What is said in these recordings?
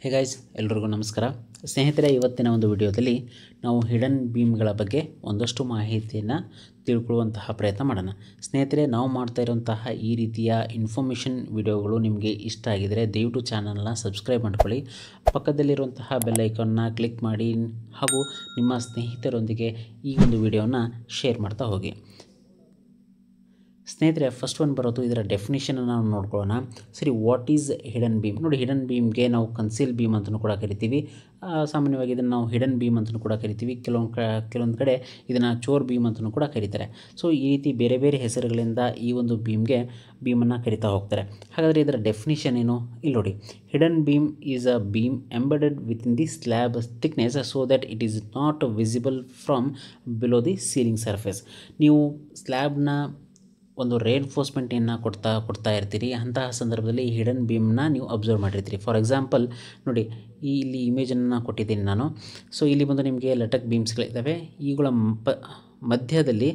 Hey guys, ಎಲ್ರಿಗೂ ನಮಸ್ಕಾರ. ಸ್ನೇಹಿತರೆ, ಇವತ್ತಿನ ಒಂದು ವಿಡಿಯೋದಲ್ಲಿ ನಾವು ಹಿಡನ್ ಬೀಮ್ಗಳ ಬಗ್ಗೆ ಒಂದಷ್ಟು ಮಾಹಿತಿಯನ್ನು ತಿಳ್ಕೊಳ್ಳುವಂತಹ ಪ್ರಯತ್ನ ಮಾಡೋಣ. ಸ್ನೇಹಿತರೆ, ನಾವು ಮಾಡ್ತಾ ಇರುವಂತಹ ಈ ರೀತಿಯ ಇನ್ಫಾರ್ಮೇಷನ್ ವಿಡಿಯೋಗಳು ನಿಮಗೆ ಇಷ್ಟ ಆಗಿದರೆ ದಯವಿಟ್ಟು ಚಾನಲ್ನ ಸಬ್ಸ್ಕ್ರೈಬ್ ಮಾಡ್ಕೊಳ್ಳಿ. ಪಕ್ಕದಲ್ಲಿರುವಂತಹ ಬೆಲ್ ಐಕಾನ್ನ ಕ್ಲಿಕ್ ಮಾಡಿ ಹಾಗೂ ನಿಮ್ಮ ಸ್ನೇಹಿತರೊಂದಿಗೆ ಈ ಒಂದು ವಿಡಿಯೋನ ಶೇರ್ ಮಾಡ್ತಾ ಹೋಗಿ. ಸ್ನೇಹಿತರೆ, ಫಸ್ಟ್ ಒಂದು ಬರೋದು ಇದರ ಡೆಫಿನೇಷನನ್ನು ನಾವು ನೋಡ್ಕೊಳ್ಳೋಣ. ಸರಿ, ವಾಟ್ ಈಸ್ ಹಿಡನ್ ಬೀಮ್? ನೋಡಿ, ಹಿಡನ್ ಬೀಮ್ಗೆ ನಾವು ಕನ್ಸೀಲ್ ಬೀಮ್ ಅಂತಲೂ ಕೂಡ ಕರಿತೀವಿ. ಸಾಮಾನ್ಯವಾಗಿ ಇದನ್ನು ನಾವು ಹಿಡನ್ ಬೀಮ್ ಅಂತಲೂ ಕೂಡ ಕರಿತೀವಿ. ಕೆಲವೊಂದು ಕಡೆ ಇದನ್ನು ಚೋರ್ ಬೀಮ್ ಅಂತಲೂ ಕೂಡ ಕರೀತಾರೆ. ಸೊ ಈ ರೀತಿ ಬೇರೆ ಬೇರೆ ಹೆಸರುಗಳಿಂದ ಈ ಒಂದು ಬೀಮನ್ನು ಕರಿತಾ ಹೋಗ್ತಾರೆ. ಹಾಗಾದರೆ ಇದರ ಡೆಫಿನೇಷನ್ ಏನು? ಇಲ್ಲಿ ನೋಡಿ, hidden beam is a beam embedded within the slab thickness so that it is not visible from below the ceiling surface. ನೀವು ಸ್ಲ್ಯಾಬ್ನ ಒಂದು ರೇನ್ಫೋರ್ಸ್ಮೆಂಟನ್ನು ಕೊಡ್ತಾ ಇರ್ತೀರಿ. ಅಂತಹ ಸಂದರ್ಭದಲ್ಲಿ ಈ ಹಿಡನ್ ಬೀಮ್ನ ನೀವು ಅಬ್ಸರ್ವ್ ಮಾಡಿರ್ತೀರಿ. ಫಾರ್ ಎಕ್ಸಾಂಪಲ್ ನೋಡಿ, ಇಲ್ಲಿ ಇಮೇಜನ್ನು ಕೊಟ್ಟಿದ್ದೀನಿ ನಾನು. ಸೊ ಇಲ್ಲಿ ಬಂದು ನಿಮಗೆ ಲಟಕ್ ಬೀಮ್ಸ್ಗಳಿದ್ದಾವೆ. ಇವುಗಳ ಮಧ್ಯದಲ್ಲಿ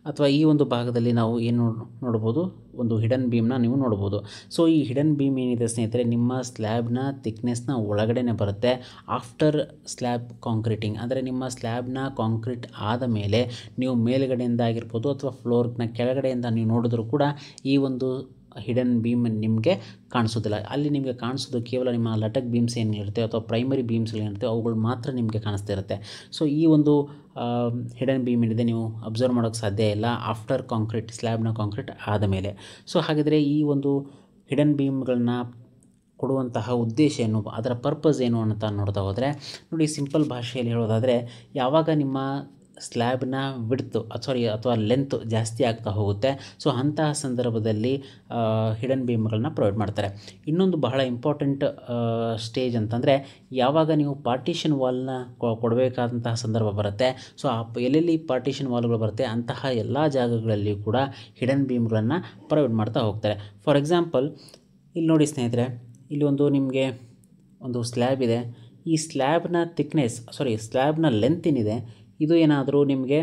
ಅಥವಾ ಈ ಒಂದು ಭಾಗದಲ್ಲಿ ನಾವು ಏನು ನೋಡ್ಬೋದು, ಒಂದು ಹಿಡನ್ ಬೀಮ್ನ ನೀವು ನೋಡ್ಬೋದು. ಸೊ ಈ ಹಿಡನ್ ಬೀಮ್ ಏನಿದೆ ಸ್ನೇಹಿತರೆ, ನಿಮ್ಮ ಸ್ಲ್ಯಾಬ್ನ ಥಿಕ್ನೆಸ್ನ ಒಳಗಡೆನೆ ಬರುತ್ತೆ. ಆಫ್ಟರ್ ಸ್ಲ್ಯಾಬ್ ಕಾಂಕ್ರೀಟಿಂಗ್ ಅಂದರೆ ನಿಮ್ಮ ಸ್ಲ್ಯಾಬ್ನ ಕಾಂಕ್ರೀಟ್ ಆದ ಮೇಲೆ ನೀವು ಮೇಲುಗಡೆಯಿಂದ ಆಗಿರ್ಬೋದು ಅಥವಾ ಫ್ಲೋರ್ನ ಕೆಳಗಡೆಯಿಂದ ನೀವು ನೋಡಿದ್ರೂ ಕೂಡ ಈ ಒಂದು ಹಿಡನ್ ಬೀಮ್ ನಿಮಗೆ ಕಾಣಿಸೋದಿಲ್ಲ. ಅಲ್ಲಿ ನಿಮಗೆ ಕಾಣಿಸೋದು ಕೇವಲ ನಿಮ್ಮ ಲಟಕ್ ಬೀಮ್ಸ್ ಏನಿರುತ್ತೆ ಅಥವಾ ಪ್ರೈಮರಿ ಬೀಮ್ಸ್ಗಳೇನಿರುತ್ತೆ ಅವುಗಳು ಮಾತ್ರ ನಿಮಗೆ ಕಾಣಿಸ್ತಾ ಇರುತ್ತೆ. ಸೊ ಈ ಒಂದು ಹಿಡನ್ ಬೀಮ್ ಏನಿದೆ ನೀವು ಅಬ್ಸರ್ವ್ ಮಾಡೋಕ್ಕೆ ಸಾಧ್ಯ ಇಲ್ಲ ಆಫ್ಟರ್ ಕಾಂಕ್ರೀಟ್, ಸ್ಲ್ಯಾಬ್ನ ಕಾಂಕ್ರೀಟ್ ಆದ ಮೇಲೆ. ಸೊ ಹಾಗಿದ್ರೆ ಈ ಒಂದು ಹಿಡನ್ ಬೀಮ್ಗಳನ್ನ ಕೊಡುವಂತಹ ಉದ್ದೇಶ ಏನು, ಅದರ ಪರ್ಪಸ್ ಏನು ಅಂತ ನೋಡ್ತಾ ಹೋದರೆ ನೋಡಿ, ಸಿಂಪಲ್ ಭಾಷೆಯಲ್ಲಿ ಹೇಳೋದಾದರೆ, ಯಾವಾಗ ನಿಮ್ಮ ಸ್ಲ್ಯಾಬ್ನ ವಿಡ್ತು ಅಥವಾ ಲೆಂತ್ ಜಾಸ್ತಿ ಆಗ್ತಾ ಹೋಗುತ್ತೆ, ಸೊ ಅಂತಹ ಸಂದರ್ಭದಲ್ಲಿ ಹಿಡನ್ ಬೀಮ್ಗಳನ್ನ ಪ್ರೊವೈಡ್ ಮಾಡ್ತಾರೆ. ಇನ್ನೊಂದು ಬಹಳ ಇಂಪಾರ್ಟೆಂಟ್ ಸ್ಟೇಜ್ ಅಂತಂದರೆ, ಯಾವಾಗ ನೀವು ಪಾರ್ಟಿಷನ್ ವಾಲ್ನ ಕೊಡಬೇಕಾದಂತಹ ಸಂದರ್ಭ ಬರುತ್ತೆ, ಸೊ ಎಲ್ಲೆಲ್ಲಿ ಪಾರ್ಟಿಷನ್ ವಾಲ್ಗಳು ಬರುತ್ತೆ ಅಂತಹ ಎಲ್ಲ ಜಾಗಗಳಲ್ಲಿ ಕೂಡ ಹಿಡನ್ ಬೀಮ್ಗಳನ್ನು ಪ್ರೊವೈಡ್ ಮಾಡ್ತಾ ಹೋಗ್ತಾರೆ. ಫಾರ್ ಎಕ್ಸಾಂಪಲ್ ಇಲ್ಲಿ ನೋಡಿ ಸ್ನೇಹಿತರೆ, ಇಲ್ಲಿ ನಿಮಗೆ ಒಂದು ಸ್ಲ್ಯಾಬ್ ಇದೆ. ಈ ಸ್ಲ್ಯಾಬ್ನ ಲೆಂತ್ ಏನಿದೆ ಇದು ಏನಾದರೂ ನಿಮಗೆ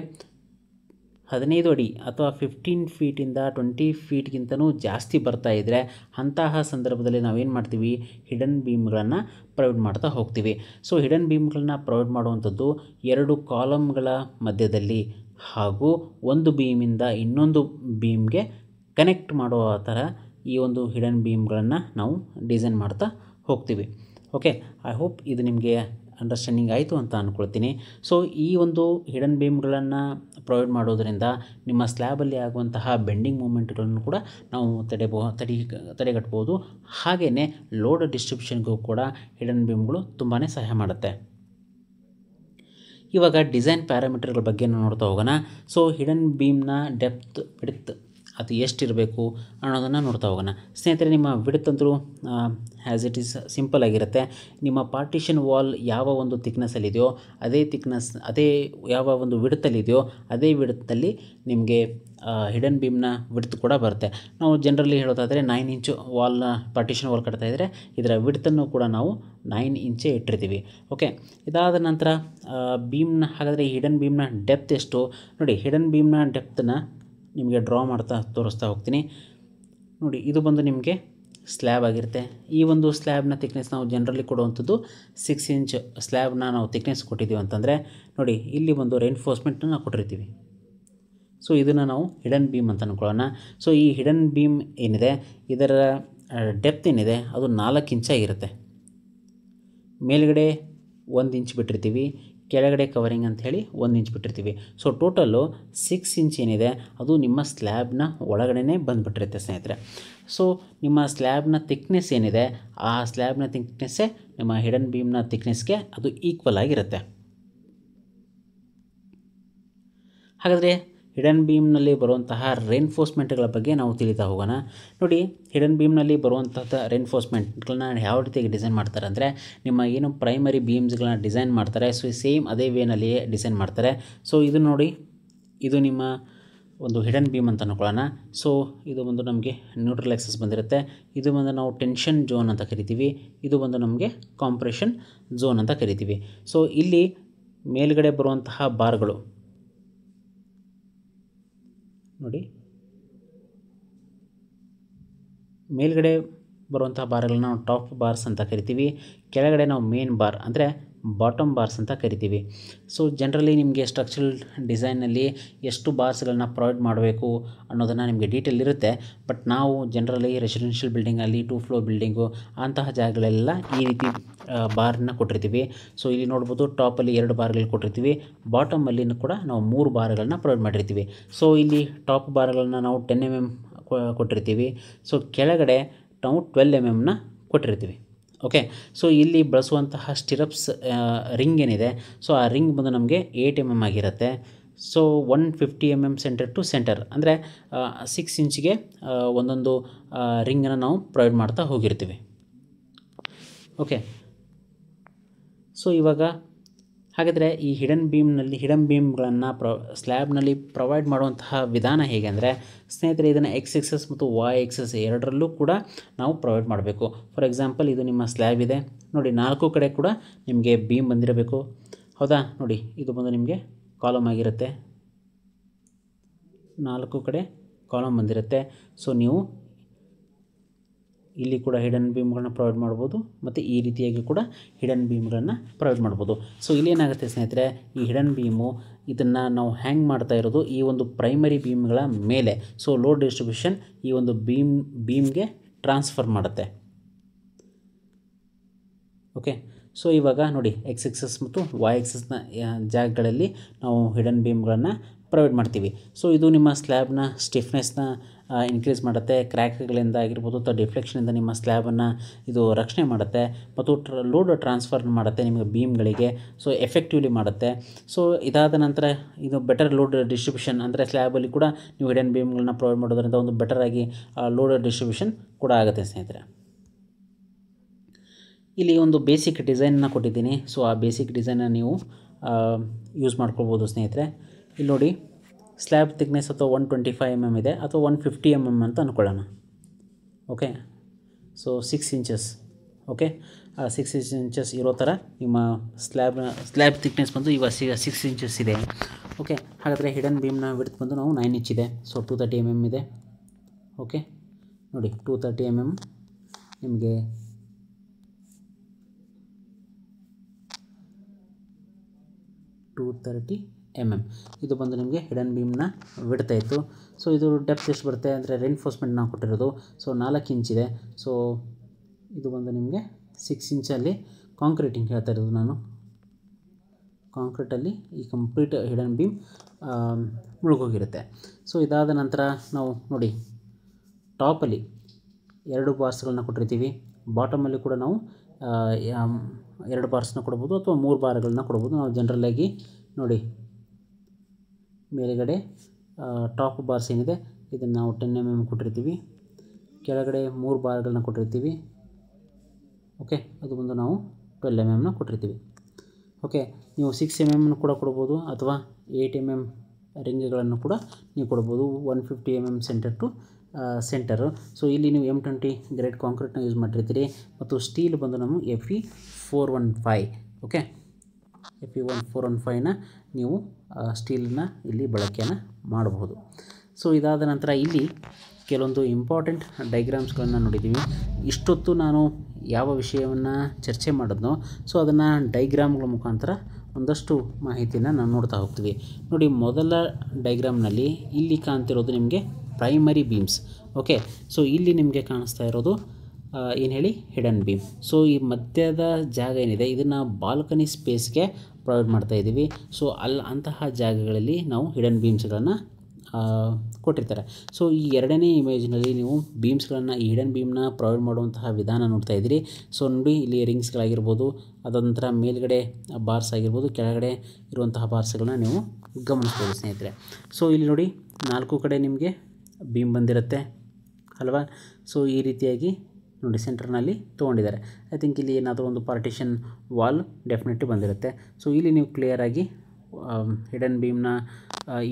15 ಅಡಿ ಅಥವಾ 15 ಫೀಟಿಂದ 20 ಫೀಟ್ಗಿಂತನೂ ಜಾಸ್ತಿ ಬರ್ತಾ ಇದ್ದರೆ ಅಂತಹ ಸಂದರ್ಭದಲ್ಲಿ ನಾವೇನು ಮಾಡ್ತೀವಿ, ಹಿಡನ್ ಬೀಮ್ಗಳನ್ನು ಪ್ರೊವೈಡ್ ಮಾಡ್ತಾ ಹೋಗ್ತೀವಿ. ಸೊ ಹಿಡನ್ ಬೀಮ್ಗಳನ್ನ ಪ್ರೊವೈಡ್ ಮಾಡುವಂಥದ್ದು 2 ಕಾಲಮ್ಗಳ ಮಧ್ಯದಲ್ಲಿ ಹಾಗೂ ಒಂದು ಬೀಮಿಂದ ಇನ್ನೊಂದು ಬೀಮ್ಗೆ ಕನೆಕ್ಟ್ ಮಾಡುವ ಥರ ಈ ಒಂದು ಹಿಡನ್ ಬೀಮ್ಗಳನ್ನು ನಾವು ಡಿಸೈನ್ ಮಾಡ್ತಾ ಹೋಗ್ತೀವಿ. ಓಕೆ, ಐ ಹೋಪ್ ಇದು ನಿಮಗೆ ಅಂಡರ್ಸ್ಟ್ಯಾಂಡಿಂಗ್ ಆಯಿತು ಅಂತ ಅಂದ್ಕೊಳ್ತೀನಿ. ಸೊ ಈ ಒಂದು ಹಿಡನ್ ಬೀಮ್ಗಳನ್ನು ಪ್ರೊವೈಡ್ ಮಾಡೋದರಿಂದ ನಿಮ್ಮ ಸ್ಲ್ಯಾಬಲ್ಲಿ ಆಗುವಂತಹ ಬೆಂಡಿಂಗ್ ಮೂಮೆಂಟ್ಗಳನ್ನು ಕೂಡ ನಾವು ತಡೆಗಟ್ಬೋದು. ಹಾಗೆಯೇ ಲೋಡ್ ಡಿಸ್ಟ್ರಿಬ್ಯೂಷನ್ಗೂ ಕೂಡ ಹಿಡನ್ ಬೀಮ್ಗಳು ತುಂಬಾ ಸಹಾಯ ಮಾಡುತ್ತೆ. ಇವಾಗ ಡಿಸೈನ್ ಪ್ಯಾರಾಮೀಟರ್ಗಳ ಬಗ್ಗೆ ನೋಡ್ತಾ ಹೋಗೋಣ. ಸೊ ಹಿಡನ್ ಬೀಮ್ನ ಡೆಪ್ತ್, ವಿಡ್ತ್ ಅದು ಎಷ್ಟಿರಬೇಕು ಅನ್ನೋದನ್ನು ನೋಡ್ತಾ ಹೋಗೋಣ. ಸ್ನೇಹಿತರೆ, ನಿಮ್ಮ ವಿಡ್ತ್ ಅಂತೂ ಆ್ಯಸ್ ಇಟ್ ಈಸ್ ಸಿಂಪಲ್ ಆಗಿರುತ್ತೆ. ನಿಮ್ಮ ಪಾರ್ಟಿಷನ್ ವಾಲ್ ಯಾವ ಒಂದು ಥಿಕ್ನೆಸ್ಸಲ್ಲಿದೆಯೋ ಅದೇ ಯಾವ ಒಂದು ವಿಡ್ತಲ್ಲಿದೆಯೋ ಅದೇ ವಿಡ್ತಲ್ಲಿ ನಿಮಗೆ ಹಿಡನ್ ಬೀಮ್ನ ವಿಡ್ತ್ ಕೂಡ ಬರುತ್ತೆ. ನಾವು ಜನರಲಿ ಹೇಳೋದಾದರೆ 9 ಇಂಚು ಪಾರ್ಟಿಷನ್ ವಾಲ್ ಕಟ್ತಾ ಇದ್ದರೆ ಇದರ ವಿಡ್ತನ್ನು ಕೂಡ ನಾವು 9 ಇಂಚೇ ಇಟ್ಟಿರ್ತೀವಿ. ಓಕೆ, ಇದಾದ ನಂತರ ಹಾಗಾದರೆ ಹಿಡನ್ ಬೀಮ್ನ ಡೆಪ್ತ್ ಎಷ್ಟು? ನೋಡಿ, ಹಿಡನ್ ಬೀಮ್ನ ಡೆಪ್ತನ್ನು ನಿಮಗೆ ಡ್ರಾ ಮಾಡ್ತಾ ತೋರಿಸ್ತಾ ಹೋಗ್ತೀನಿ. ನೋಡಿ, ಇದು ಬಂದು ನಿಮಗೆ ಸ್ಲ್ಯಾಬ್ ಆಗಿರುತ್ತೆ. ಈ ಒಂದು ಸ್ಲ್ಯಾಬ್ನ ಥಿಕ್ನೆಸ್ ನಾವು ಜನರಲಿ ಕೊಡುವಂಥದ್ದು 6 ಇಂಚ್ ಸ್ಲ್ಯಾಬ್ನ ನಾವು ಥಿಕ್ನೆಸ್ ಕೊಟ್ಟಿದ್ದೀವಿ ಅಂತಂದರೆ ನೋಡಿ, ಇಲ್ಲಿ ಒಂದು ರೇನ್ಫೋರ್ಸ್ಮೆಂಟನ್ನು ನಾವು ಕೊಟ್ಟಿರ್ತೀವಿ. ಸೊ ಇದನ್ನು ನಾವು ಹಿಡನ್ ಬೀಮ್ ಅಂತ ಅಂದ್ಕೊಳ್ಳೋಣ. ಸೊ ಈ ಹಿಡನ್ ಬೀಮ್ ಏನಿದೆ ಇದರ ಡೆಪ್ತ್ ಏನಿದೆ ಅದು 4 ಇಂಚಾಗಿರುತ್ತೆ. ಮೇಲ್ಗಡೆ 1 ಇಂಚ್ ಬಿಟ್ಟಿರ್ತೀವಿ, ಕೆಳಗಡೆ ಕವರಿಂಗ್ ಅಂತ ಹೇಳಿ 1 ಇಂಚ್ ಬಿಟ್ಟಿರ್ತೀವಿ. ಸೊ ಟೋಟಲ್ಲು 6 ಇಂಚ್ ಏನಿದೆ ಅದು ನಿಮ್ಮ ಸ್ಲ್ಯಾಬ್ನ ಒಳಗಡೆ ಬಂದುಬಿಟ್ಟಿರುತ್ತೆ ಸ್ನೇಹಿತರೆ. ಸೊ ನಿಮ್ಮ ಸ್ಲ್ಯಾಬ್ನ ಥಿಕ್ನೆಸ್ ಏನಿದೆ ಆ ಸ್ಲ್ಯಾಬ್ನ ಥಿಕ್ನೆಸ್ಸೇ ನಿಮ್ಮ ಹಿಡನ್ ಬೀಮ್ನ ಥಿಕ್ನೆಸ್ಗೆ ಅದು ಈಕ್ವಲ್ ಆಗಿರುತ್ತೆ. ಹಾಗಾದರೆ ಹಿಡನ್ ಬೀಮ್ನಲ್ಲಿ ಬರುವಂತಹ ರೇನ್ಫೋರ್ಸ್ಮೆಂಟ್ಗಳ ಬಗ್ಗೆ ನಾವು ತಿಳಿತಾ ಹೋಗೋಣ. ನೋಡಿ, ಹಿಡನ್ ಬೀಮ್ನಲ್ಲಿ ಬರುವಂತಹ ರೇನ್ಫೋರ್ಸ್ಮೆಂಟ್ಗಳನ್ನ ಯಾವ ರೀತಿಯಾಗಿ ಡಿಸೈನ್ ಮಾಡ್ತಾರೆ ಅಂದರೆ, ನಿಮ್ಮ ಏನು ಪ್ರೈಮರಿ ಬೀಮ್ಸ್ಗಳನ್ನ ಡಿಸೈನ್ ಮಾಡ್ತಾರೆ, ಸೊ ಸೇಮ್ ಅದೇ ವೇನಲ್ಲಿಯೇ ಡಿಸೈನ್ ಮಾಡ್ತಾರೆ. ಸೊ ಇದು ನೋಡಿ, ಇದು ನಿಮ್ಮ ಒಂದು ಹಿಡನ್ ಬೀಮ್ ಅಂತ ಅಂದ್ಕೊಳ್ಳೋಣ. ಸೊ ಇದು ಒಂದು ನಮಗೆ ನ್ಯೂಟ್ರಲ್ ಆಕ್ಸಸ್ ಬಂದಿರುತ್ತೆ. ಇದು ಬಂದು ನಾವು ಟೆನ್ಷನ್ ಝೋನ್ ಅಂತ ಕರಿತೀವಿ. ಇದು ಬಂದು ನಮಗೆ ಕಾಂಪ್ರೆಷನ್ ಝೋನ್ ಅಂತ ಕರಿತೀವಿ. ಸೊ ಇಲ್ಲಿ ಮೇಲ್ಗಡೆ ಬರುವಂತಹ ಬಾರ್ಗಳು ನೋಡಿ, ಮೇಲ್ಗಡೆ ಬರುವಂತಹ ಬಾರ್ಗಳನ್ನ ನಾವು ಟಾಪ್ ಬಾರ್ಸ್ ಅಂತ ಕರಿತೀವಿ. ಕೆಳಗಡೆ ನಾವು ಮೇನ್ ಬಾರ್ ಅಂದರೆ ಬಾಟಮ್ ಬಾರ್ಸ್ ಅಂತ ಕರಿತೀವಿ. ಸೊ ಜನರಲಿ ನಿಮಗೆ ಸ್ಟ್ರಕ್ಚರಲ್ ಡಿಸೈನಲ್ಲಿ ಎಷ್ಟು ಬಾರ್ಸ್ಗಳನ್ನ ಪ್ರೊವೈಡ್ ಮಾಡಬೇಕು ಅನ್ನೋದನ್ನು ನಿಮಗೆ ಡೀಟೇಲ್ ಇರುತ್ತೆ. ಬಟ್ ನಾವು ಜನರಲಿ ರೆಸಿಡೆನ್ಷಿಯಲ್ ಬಿಲ್ಡಿಂಗಲ್ಲಿ 2 ಫ್ಲೋರ್ ಬಿಲ್ಡಿಂಗು ಅಂತಹ ಜಾಗಗಳೆಲ್ಲ ಈ ರೀತಿ ಬಾರ್ನ ಕೊಟ್ಟಿರ್ತೀವಿ. ಸೊ ಇಲ್ಲಿ ನೋಡ್ಬೋದು ಟಾಪಲ್ಲಿ 2 ಬಾರ್ಗಳು ಕೊಟ್ಟಿರ್ತೀವಿ, ಬಾಟಮಲ್ಲಿನೂ ಕೂಡ ನಾವು 3 ಬಾರ್ಗಳನ್ನ ಪ್ರೊವೈಡ್ ಮಾಡಿರ್ತೀವಿ. ಸೊ ಇಲ್ಲಿ ಟಾಪ್ ಬಾರ್ಗಳನ್ನ ನಾವು 10 mm ಕೊಟ್ಟಿರ್ತೀವಿ. ಸೊ ಕೆಳಗಡೆ ನಾವು 12 mm ಕೊಟ್ಟಿರ್ತೀವಿ. ಓಕೆ, ಸೊ ಇಲ್ಲಿ ಬಳಸುವಂತಹ ಸ್ಟಿರಪ್ಸ್ ರಿಂಗ್ ಏನಿದೆ, ಸೊ ಆ ರಿಂಗ್ ಬಂದು ನಮಗೆ 8 mm ಆಗಿರುತ್ತೆ. So 150 mm centre to centre ಅಂದರೆ 6 ಇಂಚಿಗೆ ಒಂದೊಂದು ರಿಂಗನ್ನು ನಾವು ಪ್ರೊವೈಡ್ ಮಾಡ್ತಾ ಹೋಗಿರ್ತೀವಿ. ಓಕೆ, ಸೊ ಇವಾಗ ಹಾಗಾದರೆ ಈ ಹಿಡನ್ ಬೀಮ್ಗಳನ್ನು ಸ್ಲ್ಯಾಬ್ನಲ್ಲಿ ಪ್ರೊವೈಡ್ ಮಾಡುವಂತಹ ವಿಧಾನ ಹೇಗೆ ಅಂದರೆ ಸ್ನೇಹಿತರೆ, ಇದನ್ನು ಎಕ್ಸ್ ಎಕ್ಸಸ್ ಮತ್ತು ವೈ ಎಕ್ಸಸ್ ಎರಡರಲ್ಲೂ ಕೂಡ ನಾವು ಪ್ರೊವೈಡ್ ಮಾಡಬೇಕು. ಫಾರ್ ಎಕ್ಸಾಂಪಲ್ ಇದು ನಿಮ್ಮ ಸ್ಲ್ಯಾಬ್ ಇದೆ ನೋಡಿ, 4 ಕಡೆ ಕೂಡ ನಿಮಗೆ ಬೀಮ್ ಬಂದಿರಬೇಕು, ಹೌದಾ? ನೋಡಿ ಇದು ಬಂದು ನಿಮಗೆ ಕಾಲಮ್ ಆಗಿರುತ್ತೆ, 4 ಕಡೆ ಕಾಲಮ್ ಬಂದಿರುತ್ತೆ. ಸೊ ನೀವು ಇಲ್ಲಿ ಕೂಡ ಹಿಡನ್ ಬೀಮ್ಗಳನ್ನ ಪ್ರೊವೈಡ್ ಮಾಡ್ಬೋದು ಮತ್ತು ಈ ರೀತಿಯಾಗಿ ಕೂಡ ಹಿಡನ್ ಬೀಮ್ಗಳನ್ನು ಪ್ರೊವೈಡ್ ಮಾಡ್ಬೋದು. ಸೊ ಇಲ್ಲೇನಾಗುತ್ತೆ ಸ್ನೇಹಿತರೆ, ಈ ಹಿಡನ್ ಬೀಮು ಇದನ್ನು ನಾವು ಹ್ಯಾಂಗ್ ಮಾಡ್ತಾ ಇರೋದು ಈ ಒಂದು ಪ್ರೈಮರಿ ಬೀಮ್ಗಳ ಮೇಲೆ. ಸೊ ಲೋಡ್ ಡಿಸ್ಟ್ರಿಬ್ಯೂಷನ್ ಈ ಒಂದು ಬೀಮ್ಗೆ ಟ್ರಾನ್ಸ್ಫರ್ ಮಾಡುತ್ತೆ. ಓಕೆ, ಸೊ ಇವಾಗ ನೋಡಿ ಎಕ್ಸ್ ಎಕ್ಸಸ್ ಮತ್ತು ವೈ ಎಕ್ಸಸ್ನ ಜಾಗಗಳಲ್ಲಿ ನಾವು ಹಿಡನ್ ಬೀಮ್ಗಳನ್ನು ಪ್ರೊವೈಡ್ ಮಾಡ್ತೀವಿ. ಸೊ ಇದು ನಿಮ್ಮ ಸ್ಲ್ಯಾಬ್ನ ಸ್ಟಿಫ್ನೆಸ್ನ ಇನ್ಕ್ರೀಸ್ ಮಾಡುತ್ತೆ, ಕ್ರ್ಯಾಕ್ಗಳಿಂದ ಆಗಿರ್ಬೋದು ಅಥವಾ ಡಿಫ್ಲೆಕ್ಷನಿಂದ ನಿಮ್ಮ ಸ್ಲ್ಯಾಬನ್ನು ಇದು ರಕ್ಷಣೆ ಮಾಡುತ್ತೆ ಮತ್ತು ಲೋಡ್ ಟ್ರಾನ್ಸ್ಫರ್ ಮಾಡುತ್ತೆ ನಿಮಗೆ ಬೀಮ್ಗಳಿಗೆ. ಸೊ ಎಫೆಕ್ಟಿವ್ಲಿ ಮಾಡುತ್ತೆ. ಸೊ ಇದಾದ ನಂತರ ಇದು ಬೆಟರ್ ಲೋಡ್ ಡಿಸ್ಟ್ರಿಬ್ಯೂಷನ್ ಅಂದರೆ ಸ್ಲ್ಯಾಬಲ್ಲಿ ಕೂಡ ನೀವು ಹಿಡನ್ ಬೀಮ್ಗಳನ್ನ ಪ್ರೊವೈಡ್ ಮಾಡೋದ್ರಿಂದ ಒಂದು ಬೆಟರಾಗಿ ಲೋಡ್ ಡಿಸ್ಟ್ರಿಬ್ಯೂಷನ್ ಕೂಡ ಆಗುತ್ತೆ ಸ್ನೇಹಿತರೆ. ಇಲ್ಲಿ ಒಂದು ಬೇಸಿಕ್ ಡಿಸೈನ್ನ ಕೊಟ್ಟಿದ್ದೀನಿ. ಸೊ ಆ ಬೇಸಿಕ್ ಡಿಸೈನ್ನ ನೀವು ಯೂಸ್ ಮಾಡ್ಕೊಳ್ಬೋದು ಸ್ನೇಹಿತರೆ. ಇಲ್ಲಿ ನೋಡಿ ಸ್ಲ್ಯಾಬ್ ಥಿಕ್ನೆಸ್ ಅಥವಾ 125 mm ಇದೆ ಅಥವಾ 150 mm ಅಂತ ಅಂದ್ಕೊಳ್ಳೋಣ. Okay, so 6 inches. Okay, 6 inches ಇರೋ ಥರ ನಿಮ್ಮ ಸ್ಲ್ಯಾಬ್ ಥಿಕ್ನೆಸ್ ಬಂದು ಇವಾಗ 6 ಇಂಚಸ್ ಇದೆ. ಓಕೆ, ಹಾಗಾದರೆ ಹಿಡನ್ ಬೀಮ್ನ ವಿಡ್ತ್ ಬಂದು ನಾವು 9 ಇಂಚ್ ಇದೆ. ಸೊ 230 mm ಇದೆ. ಓಕೆ ನೋಡಿ 230 mm ನಿಮಗೆ ಇದು ಬಂದು ನಿಮಗೆ ಹಿಡನ್ ಬೀಮ್ನ ಬಿಡ್ತಾಯಿತ್ತು. ಸೊ ಇದು ಡೆಪ್ತ್ ಎಷ್ಟು ಬರುತ್ತೆ ಅಂದರೆ ರೆನ್ಫೋರ್ಸ್ಮೆಂಟ್ ನಾವು ಕೊಟ್ಟಿರೋದು ಸೊ 4 ಇಂಚ್ ಇದೆ. ಸೊ ಇದು ಬಂದು ನಿಮಗೆ 6 ಇಂಚಲ್ಲಿ ಕಾಂಕ್ರೀಟಿಂಗ್ ಹೇಳ್ತಾ ಇರೋದು ನಾನು. ಕಾಂಕ್ರೀಟಲ್ಲಿ ಈ ಕಂಪ್ಲೀಟ್ ಹಿಡನ್ ಬೀಮ್ ಮುಳುಗೋಗಿರುತ್ತೆ. ಸೊ ಇದಾದ ನಂತರ ನಾವು ನೋಡಿ ಟಾಪಲ್ಲಿ 2 ಬಾರ್ಸ್ಗಳನ್ನ ಕೊಟ್ಟಿರ್ತೀವಿ, ಬಾಟಮಲ್ಲಿ ಕೂಡ ನಾವು 2 ಬಾರ್ಸ್ನ ಕೊಡ್ಬೋದು ಅಥವಾ 3 ಬಾರ್ಗಳನ್ನ ಕೊಡ್ಬೋದು. ನಾವು ಜನರಲ್ಲಾಗಿ ನೋಡಿ ಮೇಲುಗಡೆ ಟಾಪ್ ಬಾರ್ಸ್ ಏನಿದೆ ಇದನ್ನು ನಾವು 10 mm ಕೊಟ್ಟಿರ್ತೀವಿ, ಕೆಳಗಡೆ 3 ಬಾರ್ಗಳನ್ನ ಕೊಟ್ಟಿರ್ತೀವಿ. ಓಕೆ, ಅದು ಬಂದು ನಾವು 12 mm ಕೊಟ್ಟಿರ್ತೀವಿ. ಓಕೆ, ನೀವು 6 mm ಕೂಡ ಕೊಡ್ಬೋದು ಅಥವಾ 8 mm ರಿಂಗ್ಗಳನ್ನು ಕೂಡ ನೀವು ಕೊಡ್ಬೋದು, 150 mm centre to centre. So ಇಲ್ಲಿ ನೀವು M20 ಗ್ರೇಡ್ ಕಾಂಕ್ರೀಟ್ನ ಯೂಸ್ ಮಾಡಿರ್ತೀರಿ ಮತ್ತು ಸ್ಟೀಲ್ ಬಂದು ನಾವು Fe415. ಓಕೆ, Fe415ನ ನೀವು ಸ್ಟೀಲನ್ನ ಇಲ್ಲಿ ಬಳಕೆಯನ್ನು ಮಾಡಬಹುದು. ಸೊ ಇದಾದ ನಂತರ ಇಲ್ಲಿ ಕೆಲವೊಂದು ಇಂಪಾರ್ಟೆಂಟ್ ಡೈಗ್ರಾಮ್ಸ್ಗಳನ್ನು ನೋಡಿದ್ದೀವಿ. ಇಷ್ಟೊತ್ತು ನಾನು ಯಾವ ವಿಷಯವನ್ನು ಚರ್ಚೆ ಮಾಡಿದ್ನೋ ಸೊ ಅದನ್ನು ಡೈಗ್ರಾಮ್ಗಳ ಮುಖಾಂತರ ಒಂದಷ್ಟು ಮಾಹಿತಿಯನ್ನು ನಾವು ನೋಡ್ತಾ ಹೋಗ್ತೀವಿ. ನೋಡಿ ಮೊದಲ ಡೈಗ್ರಾಮ್ನಲ್ಲಿ ಇಲ್ಲಿ ಕಾಣ್ತಿರೋದು ನಿಮಗೆ ಪ್ರೈಮರಿ ಬೀಮ್ಸ್. ಓಕೆ, ಸೊ ಇಲ್ಲಿ ನಿಮಗೆ ಕಾಣಿಸ್ತಾ ಇರೋದು ಏನು ಹೇಳಿ ಹಿಡನ್ ಬೀಮ್. ಸೊ ಈ ಮಧ್ಯದ ಜಾಗ ಏನಿದೆ ಇದನ್ನು ಬಾಲ್ಕನಿ ಸ್ಪೇಸ್ಗೆ ಪ್ರೊವೈಡ್ ಮಾಡ್ತಾಯಿದ್ದೀವಿ. ಸೊ ಅಂತಹ ಜಾಗಗಳಲ್ಲಿ ನಾವು ಹಿಡನ್ ಬೀಮ್ಸ್ಗಳನ್ನು ಕೊಟ್ಟಿರ್ತಾರೆ. ಸೊ ಈ ಎರಡನೇ ಇಮೇಜ್ನಲ್ಲಿ ನೀವು ಬೀಮ್ಸ್ಗಳನ್ನು ಈ ಹಿಡನ್ ಬೀಮ್ನ ಪ್ರೊವೈಡ್ ಮಾಡುವಂತಹ ವಿಧಾನ ನೋಡ್ತಾ ಇದ್ದೀರಿ. ಸೊ ನೋಡಿ ಇಲ್ಲಿ ರಿಂಗ್ಸ್ಗಳಾಗಿರ್ಬೋದು, ಅದರ ನಂತರ ಮೇಲ್ಗಡೆ ಬಾರ್ಸ್ ಆಗಿರ್ಬೋದು, ಕೆಳಗಡೆ ಇರುವಂತಹ ಬಾರ್ಸ್ಗಳನ್ನ ನೀವು ಗಮನಿಸ್ಬೋದು ಸ್ನೇಹಿತರೆ. ಸೊ ಇಲ್ಲಿ ನೋಡಿ 4 ಕಡೆ ನಿಮಗೆ ಬೀಮ್ ಬಂದಿರುತ್ತೆ ಅಲ್ವಾ. ಸೊ ಈ ರೀತಿಯಾಗಿ ನೋಡಿ ಸೆಂಟರ್ನಲ್ಲಿ ತೊಗೊಂಡಿದ್ದಾರೆ. ಐ ಥಿಂಕ್ ಇಲ್ಲಿ ಏನಾದರೂ ಒಂದು ಪಾರ್ಟಿಷನ್ ವಾಲ್ ಡೆಫಿನೆಟ್ಲಿ ಬಂದಿರುತ್ತೆ. ಸೊ ಇಲ್ಲಿ ನೀವು ಕ್ಲಿಯರಾಗಿ ಹಿಡನ್ ಬೀಮ್ನ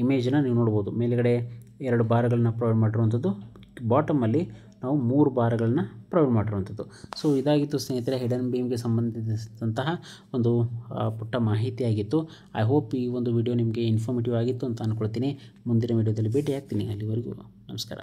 ಇಮೇಜನ್ನು ನೀವು ನೋಡ್ಬೋದು. ಮೇಲುಗಡೆ 2 ಬಾರ್ಗಳನ್ನ ಪ್ರೊವೈಡ್ ಮಾಡಿರುವಂಥದ್ದು, ಬಾಟಮಲ್ಲಿ ನಾವು 3 ಬಾರ್ಗಳನ್ನ ಪ್ರೊವೈಡ್ ಮಾಡಿರುವಂಥದ್ದು. ಸೊ ಇದಾಗಿತ್ತು ಸ್ನೇಹಿತರೆ ಹಿಡನ್ ಬೀಮ್ಗೆ ಸಂಬಂಧಿಸಿದಂತಹ ಒಂದು ಪುಟ್ಟ ಮಾಹಿತಿಯಾಗಿತ್ತು. ಐ ಹೋಪ್ ಈ ಒಂದು ವಿಡಿಯೋ ನಿಮಗೆ ಇನ್ಫಾರ್ಮೇಟಿವ್ ಆಗಿತ್ತು ಅಂತ ಅಂದ್ಕೊಳ್ತೀನಿ. ಮುಂದಿನ ವಿಡಿಯೋದಲ್ಲಿ ಭೇಟಿ ಆಗ್ತೀನಿ. ಅಲ್ಲಿವರೆಗೂ ನಮಸ್ಕಾರ.